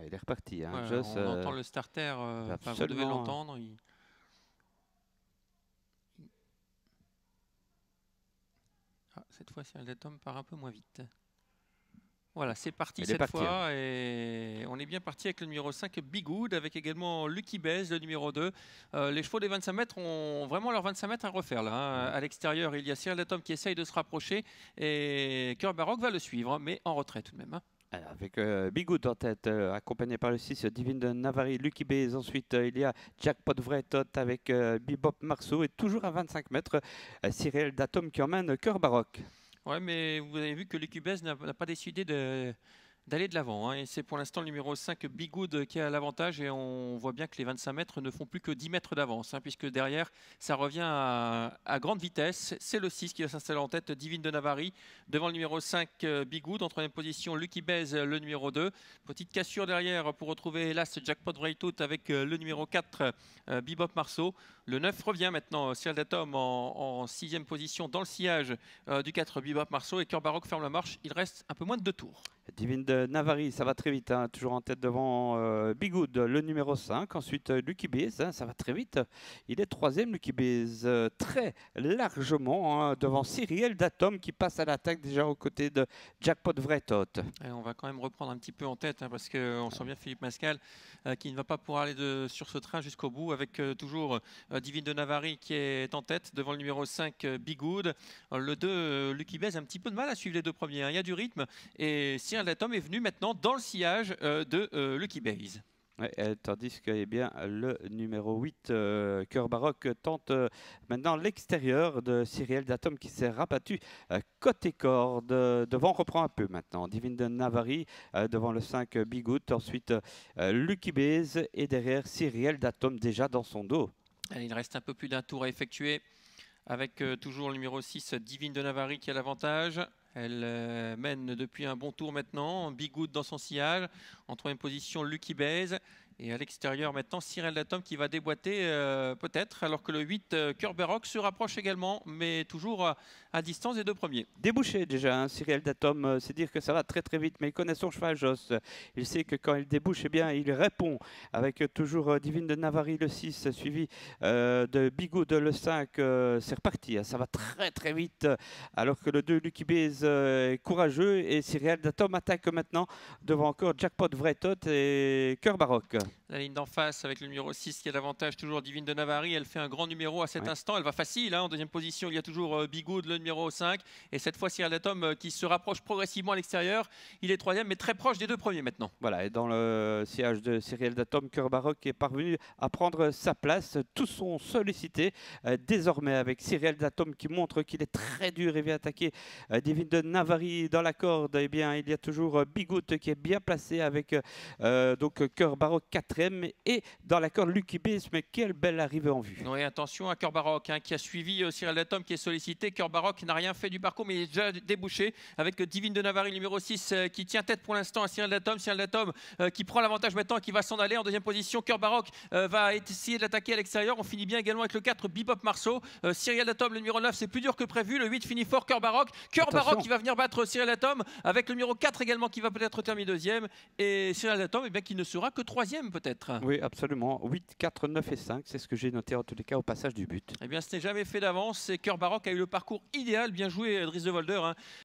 Ah, il est reparti. Hein. Ouais, Joss, on entend le starter, enfin, vous devez l'entendre. Ah, cette fois, Cyril Datom part un peu moins vite. Voilà, c'est parti cette fois, hein. Et on est bien parti avec le numéro 5, Bigood, avec également Lucky Bez, le numéro 2. Les chevaux des 25 mètres ont vraiment leurs 25 mètres à refaire là. Hein. À l'extérieur, il y a Cyril Datom qui essaye de se rapprocher et Cœur Baroque va le suivre, mais en retrait tout de même. Hein. Alors, avec Bigoud en tête, accompagné par le 6, Divine de Navarre, Lucky Bez. Ensuite, il y a Jackpot Vrai Tot avec Bebop Marceau. Et toujours à 25 mètres, Cyril Datom qui emmène Cœur Baroque. Ouais, mais vous avez vu que Lucky Bez n'a pas décidé d'aller de l'avant. Hein. Et c'est pour l'instant le numéro 5, Bigood, qui a l'avantage. Et on voit bien que les 25 mètres ne font plus que 10 mètres d'avance. Hein, puisque derrière, ça revient à grande vitesse. C'est le 6 qui va s'installer en tête, Divine de Navarre. Devant le numéro 5, Bigood. En troisième position, Lucky Bez, le numéro 2. Petite cassure derrière pour retrouver, hélas, Jackpot Breakout avec le numéro 4, Bebop Marceau. Le 9 revient maintenant, Cyril Datom en sixième position dans le sillage du 4, Bebop Marceau. Et Cœur Baroque ferme la marche. Il reste un peu moins de 2 tours. Divine de Navarre, ça va très vite, hein, toujours en tête devant Bigoud, le numéro 5. Ensuite, Lucky Bez, hein, ça va très vite. Il est troisième, Lucky Bez, très largement hein, devant Cyril Datom qui passe à l'attaque déjà aux côtés de Jackpot Vrai Tot. Et on va quand même reprendre un petit peu en tête, hein, parce qu'on sent bien Philippe Mascal qui ne va pas pouvoir aller sur ce train jusqu'au bout, avec toujours Divine de Navarre qui est en tête devant le numéro 5, Bigoud. Le 2, Lucky Bez, un petit peu de mal à suivre les deux premiers. Hein. Il y a du rythme et Cyril Datom est venu maintenant dans le sillage de Lucky Bez. Ouais, tandis que eh bien, le numéro 8, Cœur Baroque, tente maintenant l'extérieur de Cyril Datom qui s'est rabattu côté corde. Devant, on reprend un peu maintenant. Divine de Navarre devant le 5, Bigoud. Ensuite, Lucky Bez et derrière Cyril Datom déjà dans son dos. Allez, il reste un peu plus d'un tour à effectuer avec toujours le numéro 6, Divine de Navarre qui a l'avantage. Elle mène depuis un bon tour maintenant. Bigoud dans son sillage. En troisième position, Lucky Bez. Et à l'extérieur maintenant, Cyril Datom qui va déboîter peut-être, alors que le 8, Cœur Baroque, se rapproche également, mais toujours à distance des deux premiers. Débouché déjà, hein, Cyril Datom, c'est dire que ça va très très vite, mais il connaît son cheval, Joss. Il sait que quand il débouche, eh bien, il répond avec toujours Divine de Navarre le 6, suivi de Bigoud le 5. C'est reparti, hein, ça va très très vite, alors que le 2, Lucky Bez, est courageux et Cyril Datom attaque maintenant devant encore Jackpot Vrai Tot et Cœur Baroque. La ligne d'en face avec le numéro 6 qui a l'avantage, toujours Divine de Navarre. Elle fait un grand numéro à cet instant. Elle va facile. Hein. En deuxième position, il y a toujours Bigoud, le numéro 5. Et cette fois, Cyril Datom qui se rapproche progressivement à l'extérieur. Il est troisième, mais très proche des deux premiers maintenant. Voilà, et dans le sillage de Cyril Datom, Cœur Baroque est parvenu à prendre sa place. Tous sont sollicités désormais avec Cyril Datom qui montre qu'il est très dur et vient attaquer Divine de Navarre dans la corde. Eh bien, il y a toujours Bigoud qui est bien placé avec donc Cœur Baroque 4e et dans la corde Lucky Bez. Mais quelle belle arrivée en vue. Oui, attention à Cœur Baroque hein, qui a suivi Cyril Datom qui est sollicité. Cœur Baroque n'a rien fait du parcours, mais il est déjà débouché avec Divine de Navarre, numéro 6, qui tient tête pour l'instant à Cyril Datom. Cyril Datom qui prend l'avantage maintenant et qui va s'en aller en deuxième position. Cœur Baroque va essayer de l'attaquer à l'extérieur. On finit bien également avec le 4, Bebop Marceau. Cyril Datom, le numéro 9, c'est plus dur que prévu. Le 8 finit fort, Cœur Baroque. Cœur Baroque qui va venir battre Cyril Datom avec le numéro 4 également qui va peut-être terminer deuxième. Et Cyril Datom, eh bien, qui ne sera que troisième peut-être. Oui, absolument. 8, 4, 9 et 5, c'est ce que j'ai noté en tous les cas au passage du but. Eh bien, ce n'est jamais fait d'avance. Et Cœur Baroque a eu le parcours idéal. Bien joué, Driss de Volder. Hein.